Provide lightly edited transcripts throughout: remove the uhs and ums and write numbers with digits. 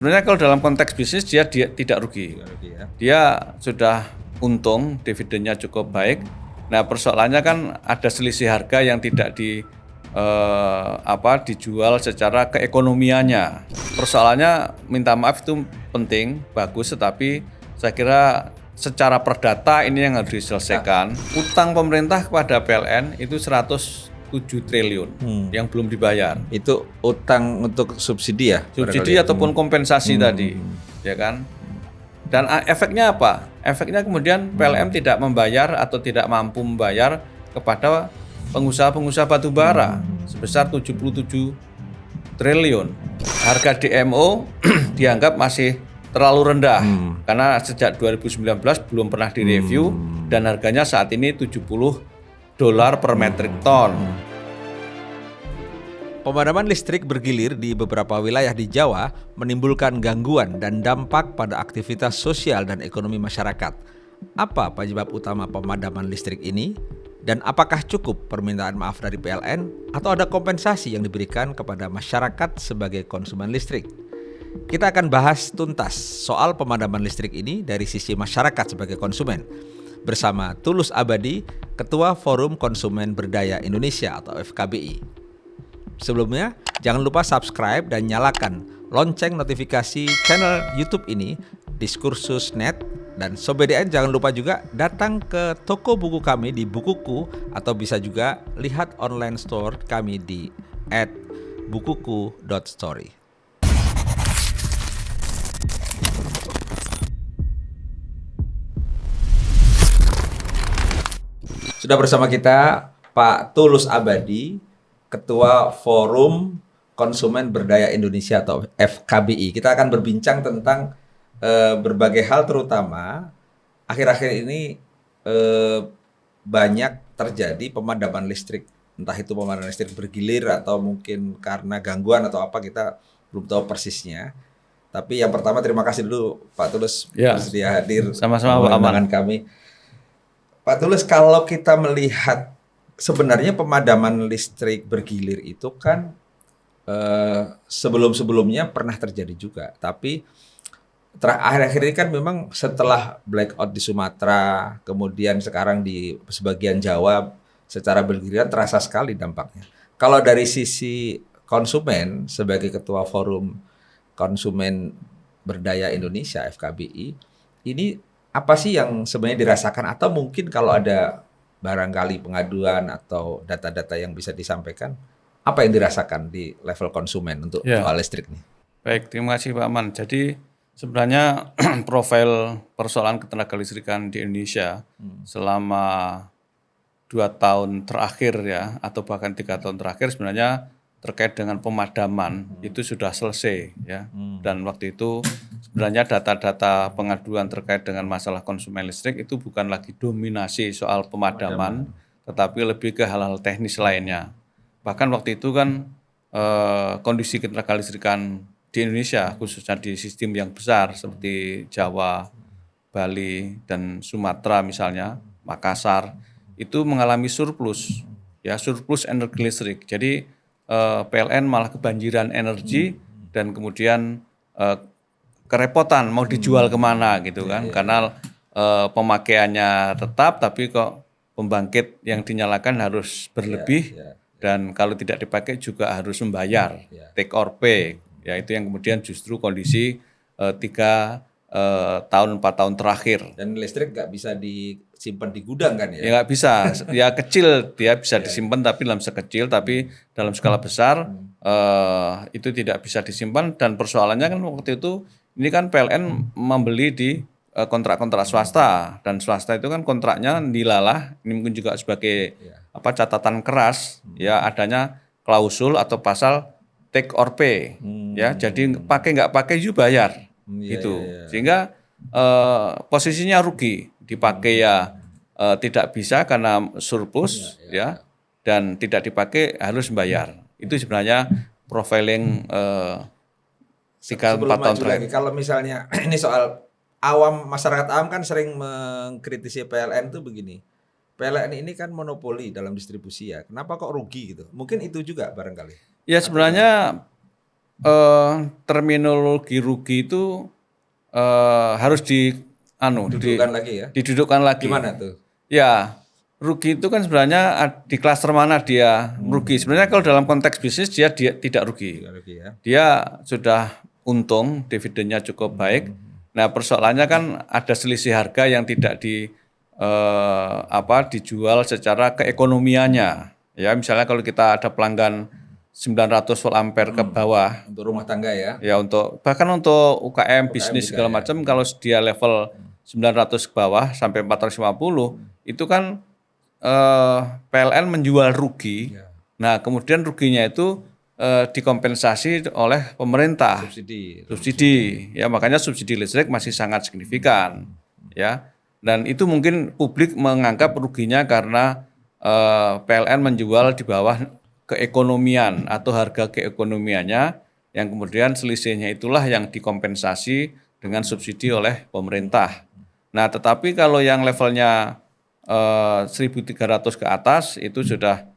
Sebenarnya kalau dalam konteks bisnis dia tidak rugi. Ya. Dia sudah untung, dividennya cukup baik. Nah, persoalannya kan ada selisih harga yang tidak dijual secara keekonomiannya. Persoalannya minta maaf itu penting, bagus, tetapi saya kira secara perdata ini yang harus diselesaikan. Utang pemerintah kepada PLN itu 107 triliun yang belum dibayar. Itu utang untuk subsidi ya? Subsidi ataupun kompensasi tadi, ya kan? Dan efeknya apa? Efeknya kemudian PLN tidak membayar atau tidak mampu membayar kepada pengusaha-pengusaha batu bara sebesar 77 triliun. Harga DMO dianggap masih terlalu rendah karena sejak 2019 belum pernah direview dan harganya saat ini $70 per metrik ton. Pemadaman listrik bergilir di beberapa wilayah di Jawa menimbulkan gangguan dan dampak pada aktivitas sosial dan ekonomi masyarakat. Apa penyebab utama pemadaman listrik ini? Dan apakah cukup permintaan maaf dari PLN atau ada kompensasi yang diberikan kepada masyarakat sebagai konsumen listrik? Kita akan bahas tuntas soal pemadaman listrik ini dari sisi masyarakat sebagai konsumen bersama Tulus Abadi, Ketua Forum Konsumen Berdaya Indonesia atau FKBI. Sebelumnya, jangan lupa subscribe dan nyalakan lonceng notifikasi channel YouTube ini, Diskursus.net, dan Sobat DN jangan lupa juga datang ke toko buku kami di Bukuku atau bisa juga lihat online store kami di @bukuku.story. Sudah bersama kita Pak Tulus Abadi, Ketua Forum Konsumen Berdaya Indonesia atau FKBI. Kita akan berbincang tentang berbagai hal, terutama akhir-akhir ini banyak terjadi pemadaman listrik. Entah itu pemadaman listrik bergilir atau mungkin karena gangguan atau apa, kita belum tahu persisnya. Tapi yang pertama terima kasih dulu Pak Tulus bersedia hadir. Sama-sama Pak Aman. Kami. Pak Tulus, kalau kita melihat sebenarnya pemadaman listrik bergilir itu kan sebelum-sebelumnya pernah terjadi juga. Tapi akhir-akhir ini kan memang setelah blackout di Sumatera, kemudian sekarang di sebagian Jawa secara bergiliran terasa sekali dampaknya. Kalau dari sisi konsumen sebagai Ketua Forum Konsumen Berdaya Indonesia FKBI, ini apa sih yang sebenarnya dirasakan, atau mungkin kalau ada barangkali pengaduan atau data-data yang bisa disampaikan, apa yang dirasakan di level konsumen untuk soal listrik nih? Baik, terima kasih Pak Aman. Jadi sebenarnya profil persoalan ketenagalistrikan di Indonesia selama 2 tahun terakhir ya, atau bahkan 3 tahun terakhir sebenarnya terkait dengan pemadaman itu sudah selesai ya. Dan waktu itu sebenarnya data-data pengaduan terkait dengan masalah konsumen listrik itu bukan lagi dominasi soal pemadaman, tetapi lebih ke hal-hal teknis lainnya. Bahkan waktu itu kan kondisi ketenagalistrikan di Indonesia, khususnya di sistem yang besar seperti Jawa, Bali, dan Sumatera misalnya, Makassar, itu mengalami surplus energi listrik. Jadi PLN malah kebanjiran energi dan kemudian kerepotan mau dijual kemana gitu kan, karena pemakaiannya tetap tapi kok pembangkit yang dinyalakan harus berlebih dan kalau tidak dipakai juga harus membayar take or pay, ya itu yang kemudian justru kondisi 4 tahun terakhir. Dan listrik nggak bisa disimpan di gudang kan ya? Ya nggak bisa, ya kecil dia bisa disimpan tapi dalam sekecil, tapi dalam skala besar itu tidak bisa disimpan. Dan persoalannya kan waktu itu ini kan PLN membeli di kontrak-kontrak swasta, dan swasta itu kan kontraknya dilalah. Ini mungkin juga sebagai catatan keras ya, adanya klausul atau pasal take or pay ya, jadi pakai nggak pakai juga bayar gitu. Sehingga posisinya rugi, dipakai ya tidak bisa karena surplus ya, dan tidak dipakai harus membayar. Itu sebenarnya profiling 3-4 tahun terakhir. Kalau misalnya ini soal awam, masyarakat awam kan sering mengkritisi PLN itu begini. PLN ini kan monopoli dalam distribusi ya. Kenapa kok rugi gitu? Mungkin itu juga barangkali. Ya sebenarnya terminologi rugi itu harus Dudukkan lagi ya. didudukkan lagi. Gimana tuh? Ya, rugi itu kan sebenarnya di klaster mana dia rugi. Sebenarnya kalau dalam konteks bisnis dia tidak rugi. Tidak rugi ya. Dia sudah untung, dividennya cukup baik. Nah, persoalannya kan ada selisih harga yang tidak dijual secara keekonomiannya. Ya, misalnya kalau kita ada pelanggan 900 volt ampere ke bawah, Untuk rumah tangga ya. ya bahkan untuk UKM bisnis juga segala macam, kalau dia level 900 ke bawah sampai 450 itu kan PLN menjual rugi. Ya. Nah, kemudian ruginya itu dikompensasi oleh pemerintah. Subsidi. Ya, makanya subsidi listrik masih sangat signifikan. Ya. Dan itu mungkin publik menganggap ruginya karena PLN menjual di bawah keekonomian atau harga keekonomiannya, yang kemudian selisihnya itulah yang dikompensasi dengan subsidi oleh pemerintah. Nah, tetapi kalau yang levelnya 1.300 ke atas itu sudah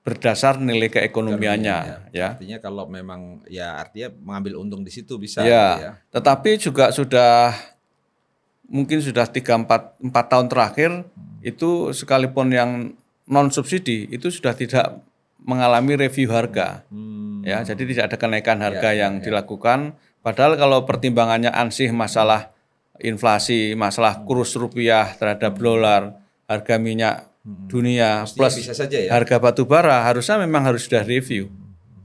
berdasar nilai keekonomiannya, ya. Artinya kalau memang artinya mengambil untung di situ bisa Ya, gitu ya. tetapi juga mungkin sudah 3-4 tahun terakhir itu sekalipun yang non subsidi itu sudah tidak mengalami review harga. Ya, jadi tidak ada kenaikan harga yang dilakukan. Padahal kalau pertimbangannya ansih masalah inflasi, masalah kurs rupiah terhadap dolar, harga minyak dunia, plus bisa saja ya. harga batu bara harusnya memang harus sudah review.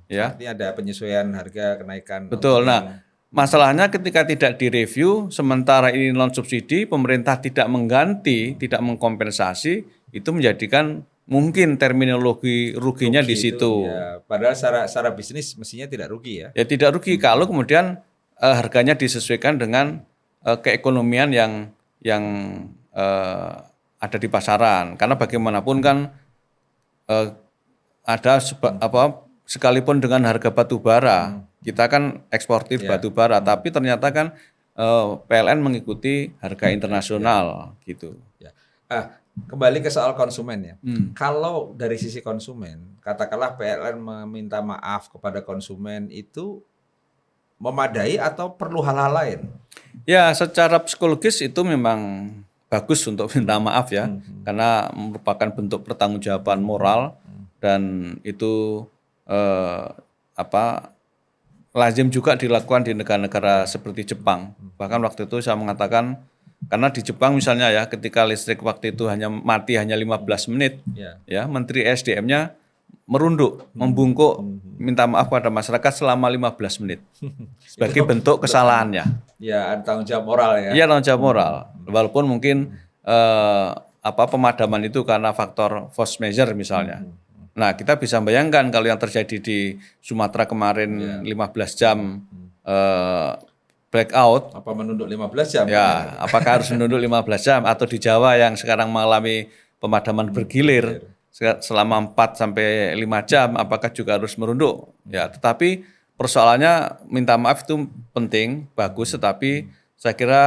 Ya. Artinya ada penyesuaian harga kenaikan. Betul. Nah, masalahnya ketika tidak direview, sementara ini non subsidi, pemerintah tidak mengganti, tidak mengkompensasi, itu menjadikan mungkin terminologi ruginya di situ. Ya, padahal secara bisnis mestinya tidak rugi ya. Ya tidak rugi kalau kemudian harganya disesuaikan dengan keekonomian yang ada di pasaran. Karena bagaimanapun kan ada sekalipun dengan harga batu bara, kita kan eksportir batu bara, tapi ternyata kan PLN mengikuti harga internasional gitu. Ya. Kembali ke soal konsumen ya. Kalau dari sisi konsumen, katakanlah PLN meminta maaf kepada konsumen itu memadai atau perlu hal-hal lain? Ya, secara psikologis itu memang bagus untuk minta maaf ya, karena merupakan bentuk pertanggungjawaban moral dan itu lazim juga dilakukan di negara-negara seperti Jepang. Bahkan waktu itu saya mengatakan, karena di Jepang misalnya ya, ketika listrik waktu itu mati hanya 15 menit, ya Menteri SDM-nya merunduk, membungkuk, minta maaf pada masyarakat selama 15 menit sebagai bentuk kesalahannya. Ya, ada tanggung jawab moral ya. Iya, tanggung jawab moral. Walaupun mungkin pemadaman itu karena faktor force majeure misalnya. Nah, kita bisa bayangkan kalau yang terjadi di Sumatera kemarin 15 jam blackout. Apa menunduk 15 jam? Ya, apakah harus menunduk 15 jam atau di Jawa yang sekarang mengalami pemadaman bergilir selama 4 sampai 5 jam apakah juga harus merunduk? Ya, tetapi persoalannya minta maaf itu penting, bagus, tetapi saya kira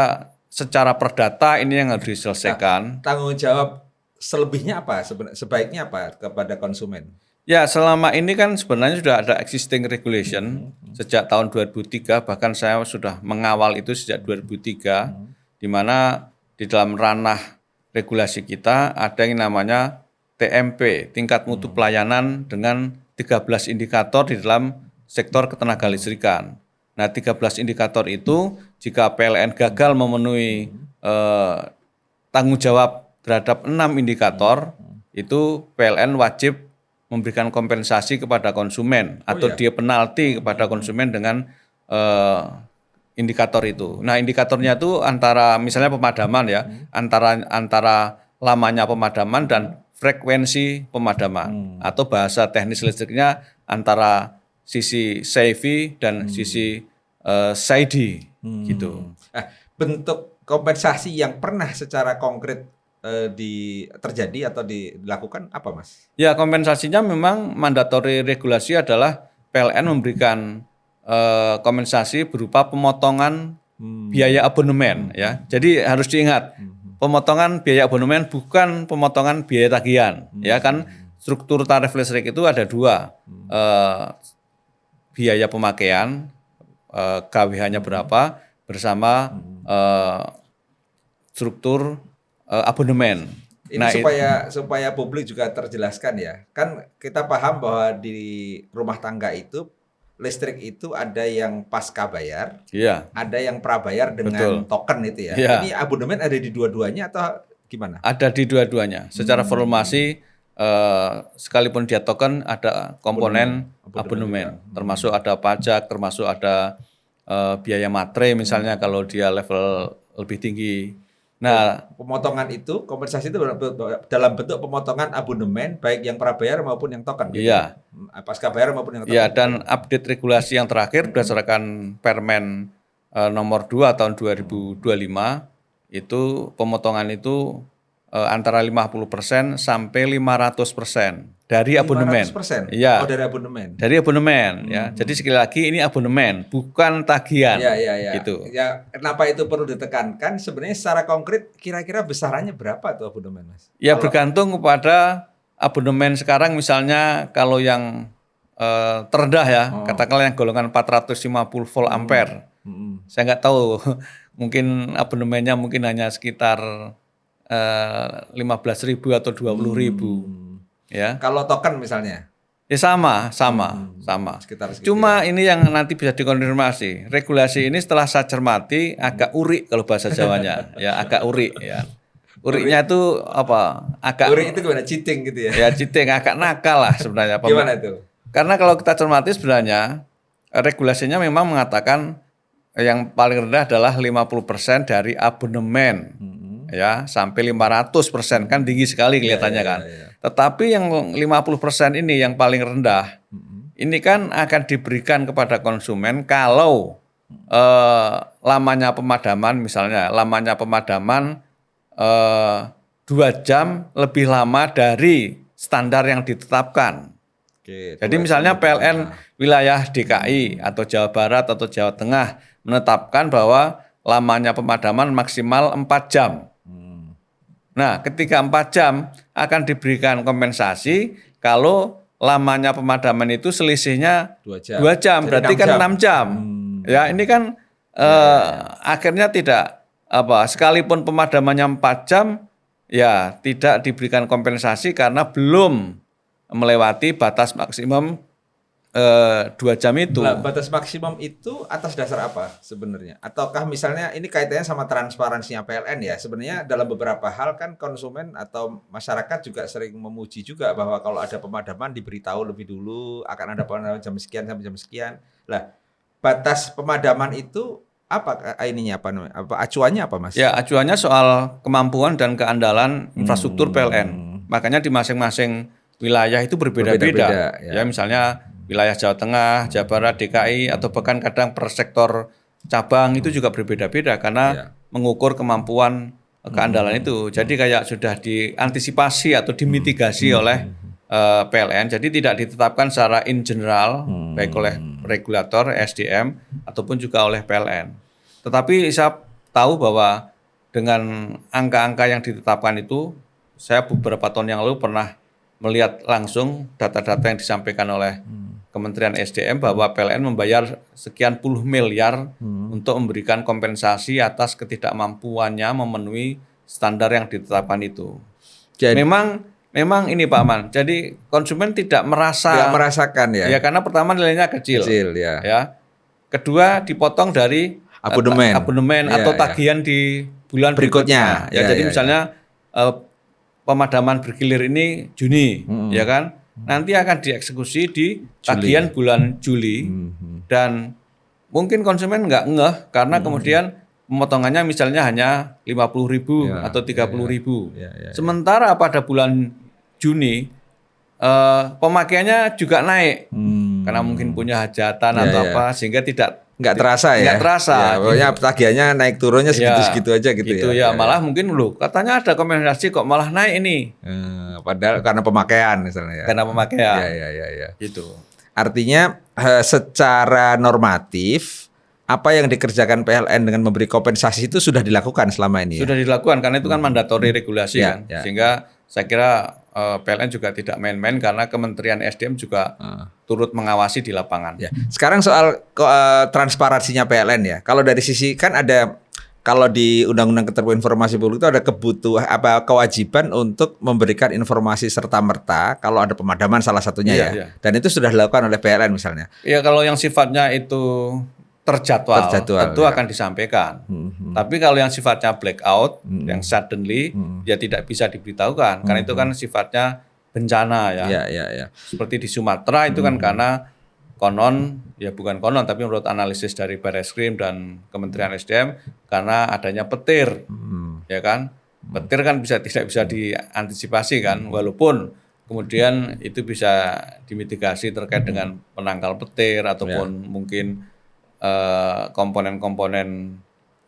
secara perdata ini yang harus diselesaikan. Tanggung jawab selebihnya apa? Sebaiknya apa kepada konsumen? Ya, selama ini kan sebenarnya sudah ada existing regulation sejak tahun 2003, bahkan saya sudah mengawal itu sejak 2003, di mana di dalam ranah regulasi kita ada yang namanya TMP, tingkat mutu pelayanan dengan 13 indikator di dalam sektor ketenaga listrikan. Nah, 13 indikator itu jika PLN gagal memenuhi tanggung jawab terhadap 6 indikator, itu PLN wajib memberikan kompensasi kepada konsumen atau dia penalti kepada konsumen dengan indikator itu. Nah, indikatornya itu antara misalnya pemadaman ya, antara lamanya pemadaman dan frekuensi pemadaman atau bahasa teknis listriknya antara sisi SAIFI dan sisi SAIDI gitu. Bentuk kompensasi yang pernah secara konkret terjadi atau dilakukan apa, Mas? Ya, kompensasinya memang mandatori regulasi adalah PLN memberikan kompensasi berupa pemotongan biaya abonemen ya. Jadi harus diingat, pemotongan biaya abonemen bukan pemotongan biaya tagihan ya kan. struktur tarif listrik itu ada dua, biaya pemakaian, KWH-nya berapa, bersama struktur abonemen. Ini supaya publik juga terjelaskan ya. Kan kita paham bahwa di rumah tangga itu listrik itu ada yang pasca bayar, Iya. ada yang prabayar dengan token itu ya. Iya. Ini abonemen ada di dua-duanya atau gimana? Ada di dua-duanya. Secara formasi sekalipun dia token ada komponen abonemen, termasuk ada pajak, termasuk ada biaya matre misalnya kalau dia level lebih tinggi. Nah, pemotongan itu, kompensasi itu dalam bentuk pemotongan abonemen baik yang prabayar maupun yang token. iya. Pasca bayar maupun yang token. Ya, dan update regulasi yang terakhir berdasarkan Permen nomor 2 tahun 2025 itu pemotongan itu antara 50% sampai 500% dari abonemen. 500%? Iya. Oh, dari abonemen. Dari abonemen ya. Jadi sekali lagi ini abonemen, bukan tagihan. Iya. Gitu. Ya, kenapa itu perlu ditekankan? Sebenarnya secara konkret kira-kira besarannya berapa tuh abonemen, Mas? Ya bergantung kepada abonemen sekarang, misalnya kalau yang terendah ya, katakanlah yang golongan 450 volt ampere. Saya nggak tahu, mungkin abonemennya mungkin hanya sekitar 15.000 atau 20.000. Ya. Kalau token misalnya? Ya sama. Sekitar Cuma ini yang nanti bisa dikonfirmasi. Regulasi ini setelah saya cermati agak urik kalau bahasa Jawanya, ya agak urik ya. Uriknya itu apa? Agak urik itu gimana? Cheating gitu ya? Ya cheating, agak nakal lah sebenarnya. Gimana itu? Karena kalau kita cermati sebenarnya regulasinya memang mengatakan yang paling rendah adalah 50% dari abonemen. Ya, sampai 500%, kan tinggi sekali kelihatannya kan. Tetapi yang 50% ini yang paling rendah, ini kan akan diberikan kepada konsumen kalau lamanya pemadaman, misalnya lamanya pemadaman 2 jam lebih lama dari standar yang ditetapkan. Oke, jadi misalnya PLN wilayah DKI atau Jawa Barat atau Jawa Tengah menetapkan bahwa lamanya pemadaman maksimal 4 jam. Nah, ketika 4 jam akan diberikan kompensasi kalau lamanya pemadaman itu selisihnya 2 jam, berarti 6 kan 6 jam. Ya, ini kan akhirnya tidak sekalipun pemadamannya 4 jam ya tidak diberikan kompensasi karena belum melewati batas maksimum 2 jam itu. Nah, batas maksimum itu atas dasar apa sebenarnya? Ataukah misalnya ini kaitannya sama transparansinya PLN ya? Sebenarnya dalam beberapa hal kan konsumen atau masyarakat juga sering memuji juga bahwa kalau ada pemadaman diberitahu lebih dulu akan ada pemadaman jam sekian sampai jam sekian. Lah, batas pemadaman itu apa ininya apa namanya? Acuannya apa, Mas? Ya, acuannya soal kemampuan dan keandalan infrastruktur PLN. Makanya di masing-masing wilayah itu berbeda-beda. Ya, misalnya wilayah Jawa Tengah, Jawa Barat, DKI, atau bahkan kadang per sektor cabang itu juga berbeda-beda karena mengukur kemampuan keandalan itu. Jadi kayak sudah diantisipasi atau dimitigasi oleh PLN. Jadi tidak ditetapkan secara in general baik oleh regulator SDM ataupun juga oleh PLN. Tetapi saya tahu bahwa dengan angka-angka yang ditetapkan itu, saya beberapa tahun yang lalu pernah melihat langsung data-data yang disampaikan oleh Kementerian SDM bahwa PLN membayar sekian puluh miliar untuk memberikan kompensasi atas ketidakmampuannya memenuhi standar yang ditetapkan itu. Jadi, memang ini Pak Man. Jadi konsumen tidak merasakan ya. Ya karena pertama nilainya kecil ya. Ya. Kedua dipotong dari abonemen atau tagihan di bulan berikutnya. Jadi misalnya pemadaman bergilir ini Juni, ya kan? Nanti akan dieksekusi di tagihan bulan Juli dan mungkin konsumen nggak ngeh karena kemudian pemotongannya misalnya hanya 50.000 atau 30.000. Sementara pada bulan Juni pemakaiannya juga naik karena mungkin punya hajatan atau apa sehingga nggak terasa ya. Nggak terasa. Ya, pokoknya tagihannya naik turunnya segitu-segitu aja gitu ya. Malah mungkin katanya ada kompensasi kok malah naik ini. Padahal karena pemakaian misalnya ya. Karena pemakaian. Ya. Gitu. Artinya secara normatif apa yang dikerjakan PLN dengan memberi kompensasi itu sudah dilakukan selama ini ya? Sudah dilakukan karena itu kan mandatori regulasi kan. Sehingga saya kira PLN juga tidak main-main karena Kementerian SDM juga turut mengawasi di lapangan. Ya. Sekarang soal transparansinya PLN ya. Kalau dari sisi kan ada, kalau di Undang-Undang Keterbukaan Informasi Publik itu ada kewajiban untuk memberikan informasi serta-merta kalau ada pemadaman salah satunya Iya, ya. iya. Dan itu sudah dilakukan oleh PLN misalnya. Ya kalau yang sifatnya itu terjadwal tentu ya. akan disampaikan. Tapi kalau yang sifatnya blackout, yang suddenly, ya tidak bisa diberitahukan. Karena itu kan sifatnya bencana ya. Ya. Seperti di Sumatera itu kan karena konon, ya bukan konon, tapi menurut analisis dari Barreskrim dan Kementerian SDM, karena adanya petir, ya kan. Petir kan tidak bisa diantisipasi kan, walaupun kemudian itu bisa dimitigasi terkait dengan penangkal petir ataupun mungkin komponen-komponen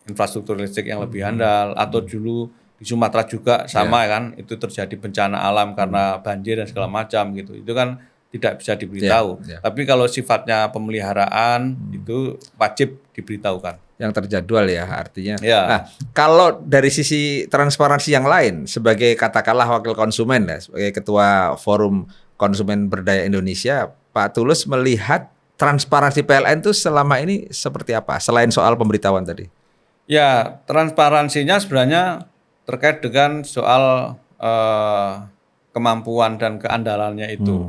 infrastruktur listrik yang lebih handal, atau dulu di Sumatera juga sama kan, itu terjadi bencana alam karena banjir dan segala macam gitu. Itu kan tidak bisa diberitahu. Tapi kalau sifatnya pemeliharaan itu wajib diberitahukan. Yang terjadwal ya artinya. Ya. Nah, kalau dari sisi transparansi yang lain, sebagai katakanlah wakil konsumen ya, sebagai ketua Forum Konsumen Berdaya Indonesia, Pak Tulus melihat transparansi PLN itu selama ini seperti apa? Selain soal pemberitahuan tadi. Ya, transparansinya sebenarnya terkait dengan soal kemampuan dan keandalannya itu.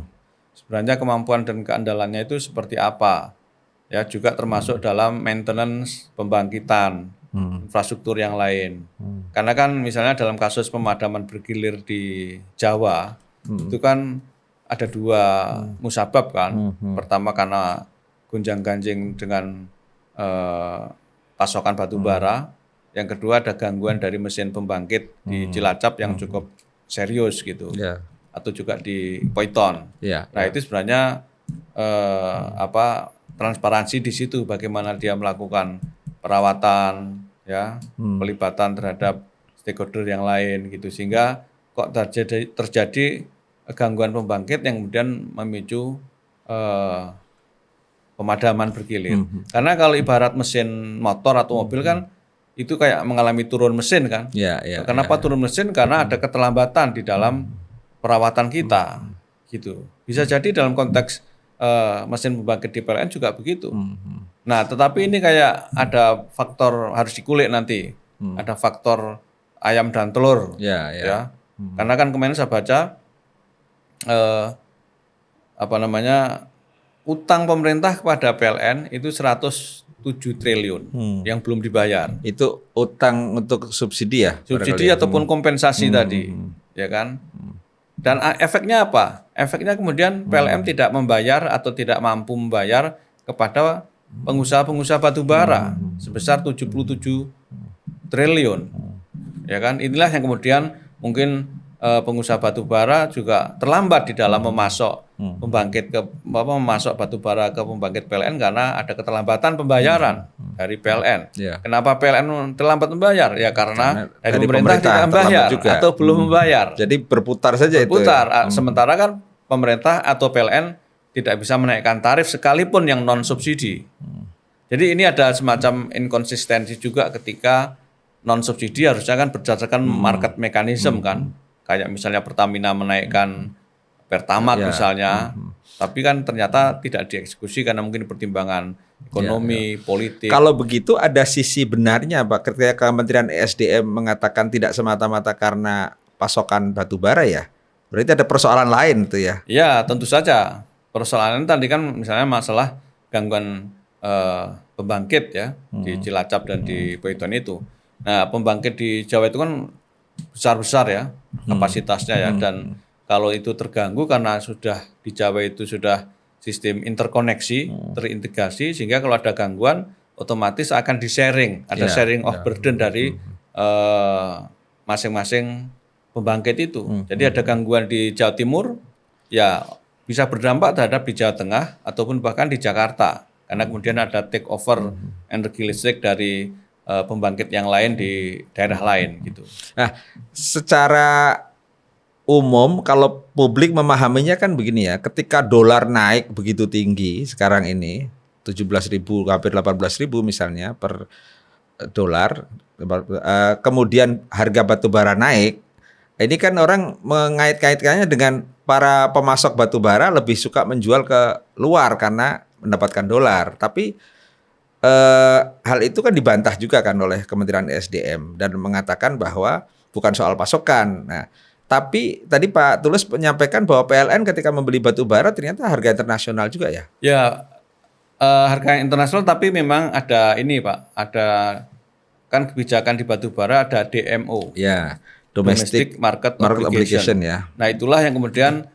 Sebenarnya kemampuan dan keandalannya itu seperti apa? Ya, juga termasuk dalam maintenance pembangkitan infrastruktur yang lain. Karena kan misalnya dalam kasus pemadaman bergilir di Jawa, itu kan ada dua musabab kan. Pertama karena gonjang-ganjing dengan pasokan batu bara. Yang kedua ada gangguan dari mesin pembangkit di Cilacap yang cukup serius gitu. Atau juga di Poiton. Nah itu sebenarnya transparansi di situ, bagaimana dia melakukan perawatan, ya, pelibatan terhadap stakeholder yang lain gitu, sehingga kok terjadi gangguan pembangkit yang kemudian memicu pemadaman bergilir. Karena kalau ibarat mesin motor atau mobil kan itu kayak mengalami turun mesin kan. Kenapa turun mesin? Karena ada keterlambatan di dalam perawatan kita, gitu. Bisa jadi dalam konteks mesin pembangkit di PLN juga begitu. Nah, tetapi ini kayak ada faktor harus dikulik nanti. Ada faktor ayam dan telur, ya. Karena kan kemarin saya baca utang pemerintah kepada PLN itu 107 triliun yang belum dibayar. Itu utang untuk subsidi ya? Subsidi ataupun kompensasi tadi, ya kan? Dan efeknya apa? Efeknya kemudian PLN tidak membayar atau tidak mampu membayar kepada pengusaha-pengusaha batu bara sebesar 77 triliun. Ya kan? Inilah yang kemudian mungkin pengusaha batu bara juga terlambat di dalam memasok memasok batu bara ke pembangkit PLN karena ada keterlambatan pembayaran dari PLN. Kenapa PLN terlambat membayar? Ya karena dari pemerintah tidak membayar atau belum membayar. Jadi berputar saja itu. Sementara kan pemerintah atau PLN tidak bisa menaikkan tarif sekalipun yang non subsidi. Jadi ini ada semacam inkonsistensi juga ketika non subsidi harusnya kan berdasarkan market mechanism kan. Kayak misalnya Pertamina menaikkan Pertamax misalnya, tapi kan ternyata tidak dieksekusi karena mungkin pertimbangan ekonomi, politik. Kalau begitu ada sisi benarnya Pak, ketika Kementerian SDM mengatakan tidak semata-mata karena pasokan batu bara ya, berarti ada persoalan lain itu ya? Ya tentu saja, persoalan tadi kan misalnya masalah gangguan pembangkit ya di Cilacap dan di Poiton itu. Nah pembangkit di Jawa itu kan besar-besar ya kapasitasnya ya, dan kalau itu terganggu karena sudah di Jawa itu sudah sistem interkoneksi, terintegrasi, sehingga kalau ada gangguan otomatis akan di-sharing, ada sharing of burden dari masing-masing pembangkit itu. Jadi ada gangguan di Jawa Timur, ya bisa berdampak terhadap di Jawa Tengah ataupun bahkan di Jakarta, karena kemudian ada take over energi listrik dari pembangkit yang lain di daerah lain gitu. Nah, secara umum kalau publik memahaminya kan begini ya, ketika dolar naik begitu tinggi sekarang ini 17.000 hampir 18.000 misalnya per dolar, kemudian harga batu bara naik, Ini kan orang mengait-kaitkannya dengan para pemasok batu bara lebih suka menjual ke luar karena mendapatkan dolar. Tapi hal itu kan dibantah juga kan oleh Kementerian SDM dan mengatakan bahwa bukan soal pasokan. Nah, tapi tadi Pak Tulus menyampaikan bahwa PLN ketika membeli batu bara ternyata harga internasional juga ya? Ya, harga internasional, tapi memang ada ini Pak, ada kan kebijakan di batu bara ada DMO. Ya, Domestic Market Obligation ya. Nah, itulah yang kemudian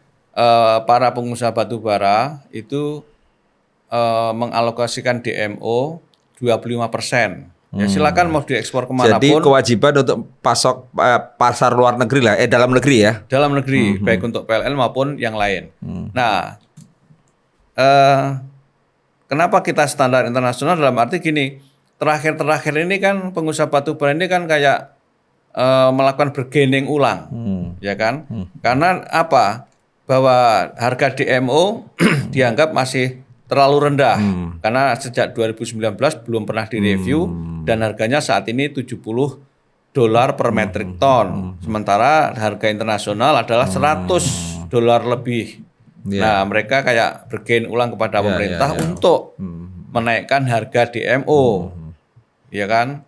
para pengusaha batu bara itu mengalokasikan DMO 25%. Ya, silakan mau diekspor kemanapun. Jadi kewajiban untuk pasok pasar luar negeri lah, dalam negeri ya. Dalam negeri, baik untuk PLN maupun yang lain. Nah, kenapa kita standar internasional dalam arti gini, terakhir ini kan pengusaha batu bara ini kan kayak melakukan bergening ulang, ya kan? Karena apa? Bahwa harga DMO dianggap masih terlalu rendah, karena sejak 2019 belum pernah direview dan harganya saat ini $70 per metric ton, sementara harga internasional adalah $100 lebih. Nah, mereka kayak bergain ulang kepada pemerintah untuk menaikkan harga DMO, ya kan?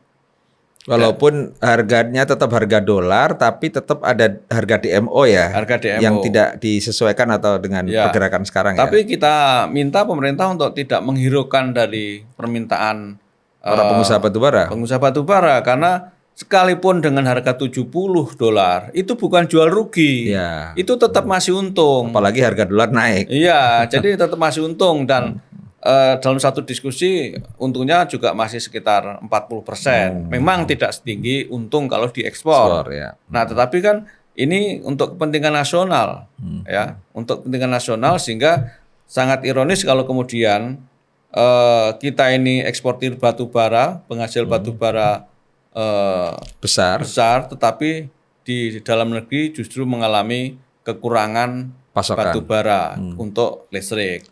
Walaupun harganya tetap harga dolar, tapi tetap ada harga DMO ya, harga DMO yang tidak disesuaikan atau dengan pergerakan sekarang. Tapi kita minta pemerintah untuk tidak menghiraukan dari permintaan para pengusaha batubara. Pengusaha batubara, karena sekalipun dengan harga $70 itu bukan jual rugi, itu tetap masih untung. Apalagi harga dolar naik. Iya, jadi tetap masih untung dan dalam satu diskusi untungnya juga masih sekitar 40%. Memang tidak setinggi untung kalau diekspor. Nah, tetapi kan ini untuk kepentingan nasional, ya, untuk kepentingan nasional, sehingga sangat ironis kalau kemudian kita ini eksportir batu bara, penghasil batu bara besar, tetapi di dalam negeri justru mengalami kekurangan pasokan batu bara untuk listrik.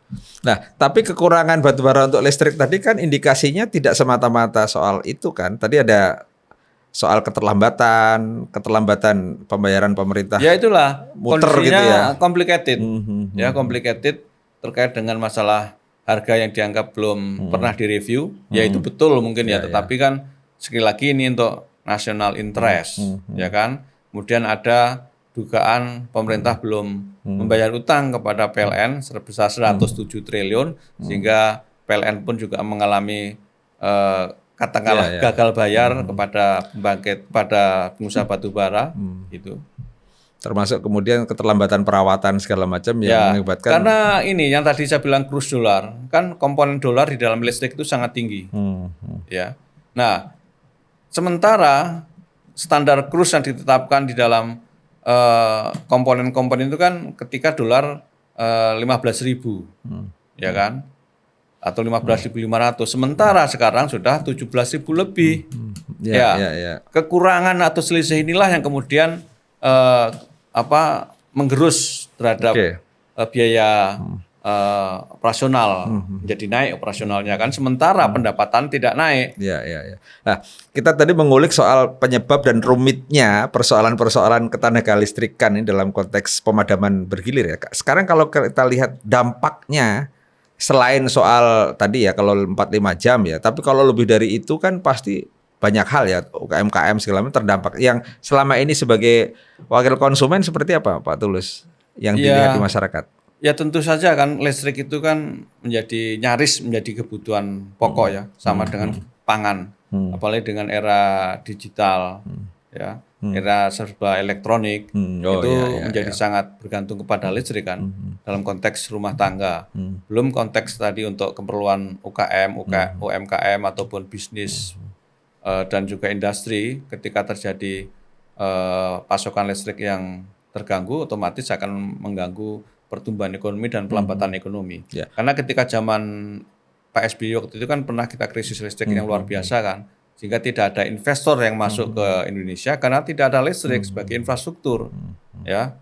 Nah, tapi kekurangan batu bara untuk listrik tadi kan indikasinya tidak semata-mata soal itu kan. Tadi ada soal keterlambatan pembayaran pemerintah. Ya itulah, muter gitu ya. Complicated. Ya, complicated terkait dengan masalah harga yang dianggap belum pernah direview. Ya itu betul mungkin ya, tetapi kan sekali lagi ini untuk national interest, ya kan. Kemudian ada dugaan pemerintah belum membayar utang kepada PLN sebesar 107 triliun, sehingga PLN pun juga mengalami katakanlah gagal bayar kepada pembangkit, pada pengusaha batu bara itu. Termasuk kemudian keterlambatan perawatan segala macam yang mengakibatkan. Karena ini yang tadi saya bilang kurs dolar, kan komponen dolar di dalam listrik itu sangat tinggi. Ya. Nah, sementara standar kurs yang ditetapkan di dalam komponen-komponen itu kan ketika dolar 15.000, ya kan, atau 15.500. Sementara sekarang sudah 17.000 lebih. Kekurangan atau selisih inilah yang kemudian menggerus terhadap biaya operasional, jadi naik operasionalnya kan, sementara pendapatan tidak naik. Nah, kita tadi mengulik soal penyebab dan rumitnya persoalan-persoalan ketenaga listrikan ini dalam konteks pemadaman bergilir ya. Sekarang kalau kita lihat dampaknya, selain soal tadi ya kalau 4-5 jam ya, tapi kalau lebih dari itu kan pasti banyak hal ya, UKM segala macam terdampak. Yang selama ini sebagai wakil konsumen seperti apa Pak Tulus yang dilihat di masyarakat? Ya tentu saja kan listrik itu kan nyaris menjadi kebutuhan pokok ya, sama dengan pangan, apalagi dengan era digital, ya, era serba elektronik, menjadi sangat bergantung kepada listrik kan, dalam konteks rumah tangga, belum konteks tadi untuk keperluan UKM, UMKM ataupun bisnis dan juga industri. Ketika terjadi pasokan listrik yang terganggu, otomatis akan mengganggu pertumbuhan ekonomi dan pelambatan ekonomi. Karena ketika zaman Pak SBY waktu itu kan pernah kita krisis listrik yang luar biasa kan, sehingga tidak ada investor yang masuk ke Indonesia karena tidak ada listrik sebagai infrastruktur, ya.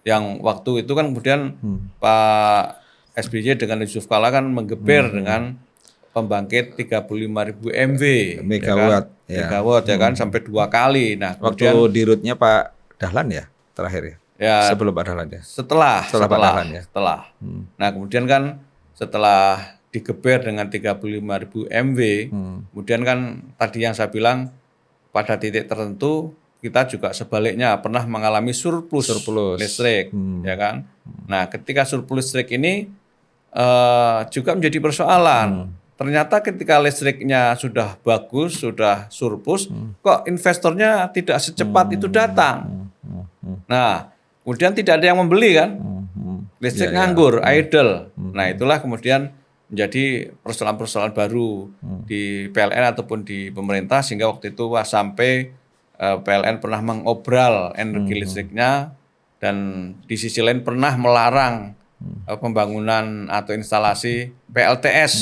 Yang waktu itu kan kemudian Pak SBY dengan Yusuf Kala kan menggeber dengan pembangkit 35.000 MW megawatt ya kan, sampai 2 kali. Nah, waktu di rootnya Pak Dahlan ya terakhir ya. Ya, Sebelum Pak Dahlan ya. setelah Pak Dahlan ya. Nah, kemudian kan setelah digeber dengan 35.000 MW, kemudian kan tadi yang saya bilang pada titik tertentu kita juga sebaliknya pernah mengalami surplus listrik, ya kan? Nah, ketika surplus listrik ini juga menjadi persoalan. Ternyata ketika listriknya sudah bagus, sudah surplus, kok investornya tidak secepat itu datang. Nah, kemudian tidak ada yang membeli kan, listrik nganggur, idle. Nah, itulah kemudian menjadi persoalan-persoalan baru di PLN ataupun di pemerintah, sehingga waktu itu sampai PLN pernah mengobral energi listriknya, dan di sisi lain pernah melarang pembangunan atau instalasi PLTS,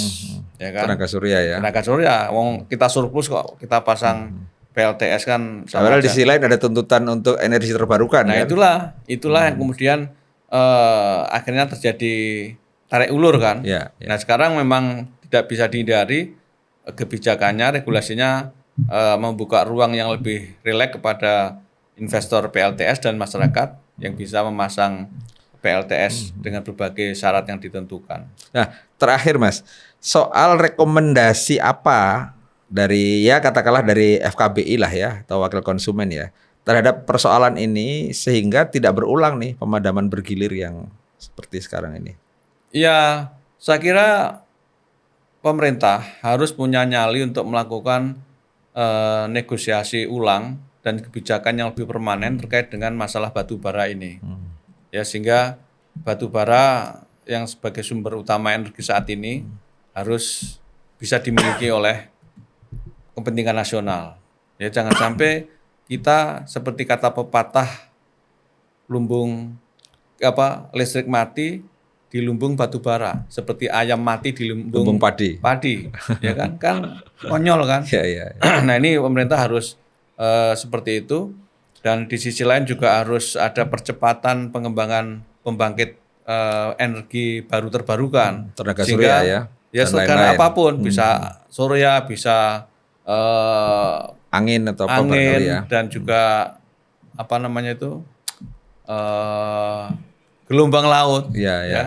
ya kan? Tenaga surya ya. Tenaga surya, kita surplus kok kita pasang PLTS kan. Padahal di sisi lain ada tuntutan untuk energi terbarukan. Nah, kan? itulah yang kemudian akhirnya terjadi tarik ulur kan. Nah, sekarang memang tidak bisa dihindari kebijakannya, regulasinya membuka ruang yang lebih rileks kepada investor PLTS dan masyarakat yang bisa memasang PLTS dengan berbagai syarat yang ditentukan. Nah, terakhir Mas, soal rekomendasi apa dari katakanlah dari FKBI lah ya atau wakil konsumen ya terhadap persoalan ini sehingga tidak berulang nih pemadaman bergilir yang seperti sekarang ini. Ya, saya kira pemerintah harus punya nyali untuk melakukan negosiasi ulang dan kebijakan yang lebih permanen terkait dengan masalah batu bara ini. Ya, sehingga batu bara yang sebagai sumber utama energi saat ini harus bisa dimiliki oleh kepentingan nasional. Ya, jangan sampai kita seperti kata pepatah, listrik mati di lumbung batu bara, seperti ayam mati di lumbung padi, ya kan? Kan konyol kan? Ya. Nah, ini pemerintah harus seperti itu, dan di sisi lain juga harus ada percepatan pengembangan pembangkit energi baru terbarukan, tenaga surya ya sekarang apapun, bisa surya, bisa angin atau apa ya. Dan juga gelombang laut,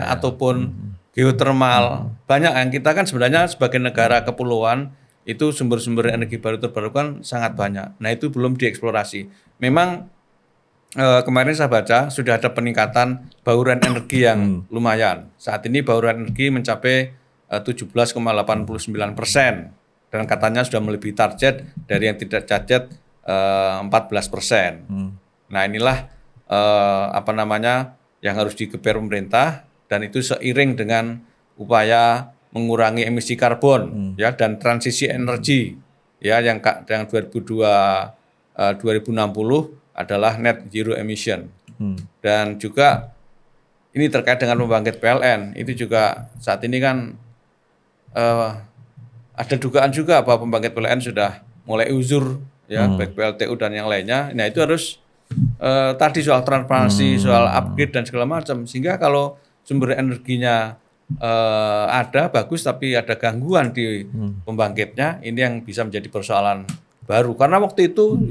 ataupun geotermal. Banyak yang kita kan sebenarnya sebagai negara kepulauan itu sumber-sumber energi baru terbarukan sangat banyak. Nah, itu belum dieksplorasi. Memang kemarin saya baca sudah ada peningkatan bauran energi yang lumayan. Saat ini bauran energi mencapai 17,89%, dan katanya sudah melebihi target dari yang tidak target 14%. Nah, inilah yang harus digeber pemerintah, dan itu seiring dengan upaya mengurangi emisi karbon dan transisi energi yang 2060 adalah net zero emission. Dan juga ini terkait dengan pembangkit PLN, itu juga saat ini kan ada dugaan juga bahwa pembangkit PLN sudah mulai uzur baik PLTU dan yang lainnya. Nah, itu harus tadi soal transparansi, soal upgrade dan segala macam, sehingga kalau sumber energinya ada bagus tapi ada gangguan di pembangkitnya, ini yang bisa menjadi persoalan baru. Karena waktu itu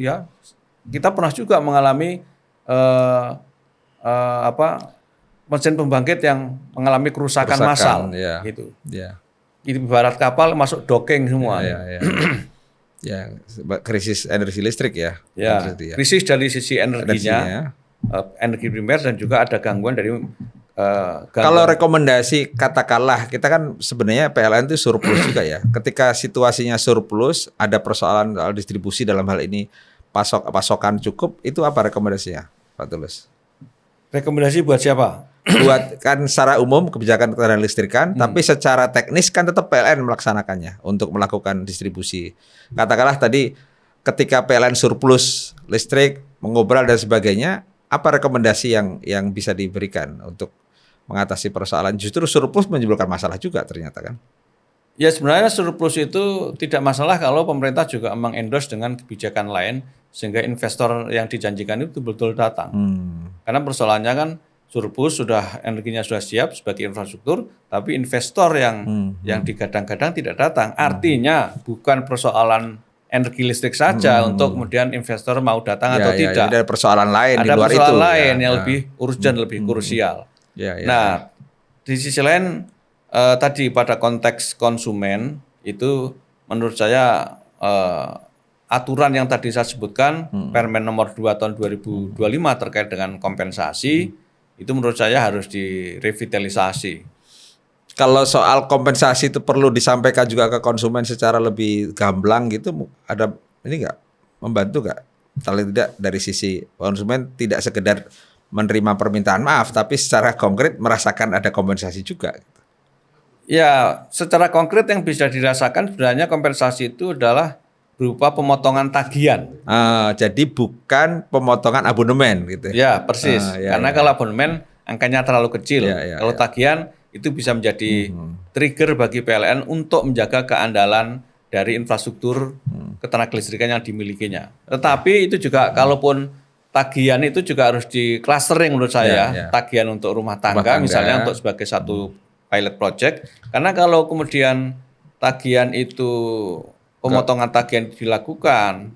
kita pernah juga mengalami mesin pembangkit yang mengalami kerusakan massal gitu. Itu ibarat kapal masuk docking semua. Krisis energi listrik krisis dari sisi energinya, energi primer, dan juga ada gangguan dari kalau rekomendasi, katakanlah kita kan sebenarnya PLN itu surplus juga ya. Ketika situasinya surplus, ada persoalan soal distribusi dalam hal ini pasokan cukup, itu apa rekomendasinya, Pak Tulus? Rekomendasi buat siapa? Buat kan secara umum kebijakan ketenaga listrikan, tapi secara teknis kan tetap PLN melaksanakannya untuk melakukan distribusi. Katakanlah tadi ketika PLN surplus listrik, mengobral dan sebagainya, apa rekomendasi yang bisa diberikan untuk mengatasi persoalan? Justru surplus menimbulkan masalah juga ternyata kan? Ya, sebenarnya surplus itu tidak masalah kalau pemerintah juga mengendorse dengan kebijakan lain sehingga investor yang dijanjikan itu betul-betul datang. Karena persoalannya kan surplus energinya sudah siap sebagai infrastruktur, tapi investor yang digadang-gadang tidak datang. Artinya bukan persoalan energi listrik saja untuk kemudian investor mau datang atau tidak. Ada persoalan lain Ada di luar itu. persoalan lain yang lebih urgent, lebih krusial. Nah, di sisi lain tadi pada konteks konsumen itu menurut saya aturan yang tadi saya sebutkan Permen nomor 2 tahun 2025 terkait dengan kompensasi itu menurut saya harus direvitalisasi. Kalau soal kompensasi itu perlu disampaikan juga ke konsumen secara lebih gamblang gitu, ada ini nggak membantu nggak? Paling tidak dari sisi konsumen tidak sekedar menerima permintaan maaf, tapi secara konkret merasakan ada kompensasi juga. Ya, secara konkret yang bisa dirasakan sebenarnya kompensasi itu adalah berupa pemotongan tagihan. Jadi bukan pemotongan abonemen gitu. Ya, persis. Karena kalau abonemen angkanya terlalu kecil. Kalau tagihan itu bisa menjadi trigger bagi PLN untuk menjaga keandalan dari infrastruktur ketenagalistrikan yang dimilikinya. Tetapi itu juga kalaupun tagihan itu juga harus di clustering menurut saya. Tagihan untuk rumah tangga misalnya untuk sebagai satu pilot project. Karena kalau kemudian tagihan itu pemotongan tagihan dilakukan,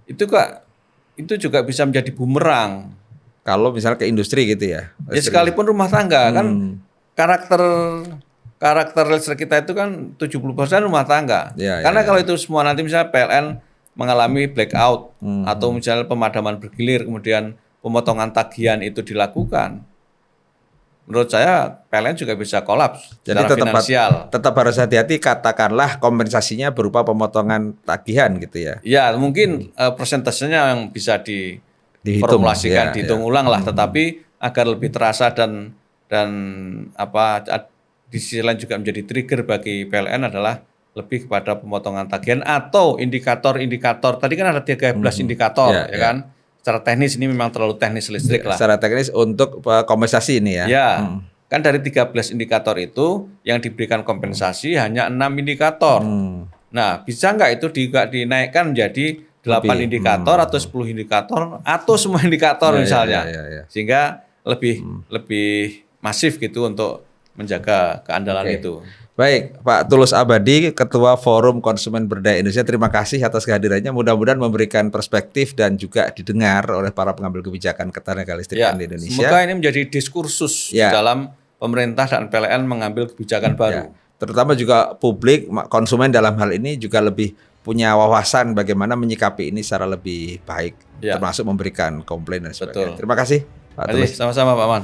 itu juga bisa menjadi bumerang. Kalau misalnya ke industri gitu ya. Ya sekalipun rumah tangga kan karakter listrik kita itu kan 70% rumah tangga. Karena kalau itu semua nanti misalnya PLN mengalami blackout atau misalnya pemadaman bergilir kemudian pemotongan tagihan itu dilakukan, menurut saya PLN juga bisa kolaps secara finansial. Tetap harus hati-hati, katakanlah kompensasinya berupa pemotongan tagihan gitu ya. Ya mungkin persentasenya yang bisa diformulasikan, dihitung ulang lah, tetapi agar lebih terasa dan di sisi lain juga menjadi trigger bagi PLN adalah lebih kepada pemotongan tagihan atau indikator-indikator. Tadi kan ada 13 indikator kan. Secara teknis ini memang terlalu teknis listrik lah. Secara teknis untuk kompensasi ini ya. Ya, kan dari 13 indikator itu yang diberikan kompensasi hanya 6 indikator. Nah, bisa nggak itu juga dinaikkan menjadi 8 indikator atau 10 indikator atau semua indikator misalnya. Sehingga lebih masif gitu untuk menjaga keandalan itu. Baik, Pak Tulus Abadi, Ketua Forum Konsumen Berdaya Indonesia, terima kasih atas kehadirannya. Mudah-mudahan memberikan perspektif dan juga didengar oleh para pengambil kebijakan ketenagalistrikan di Indonesia. Semoga ini menjadi diskursus dalam pemerintah dan PLN mengambil kebijakan baru. Terutama juga publik, konsumen dalam hal ini juga lebih punya wawasan bagaimana menyikapi ini secara lebih baik, termasuk memberikan komplain dan sebagainya. Terima kasih, Pak Tulus. Sama-sama, Pak Man.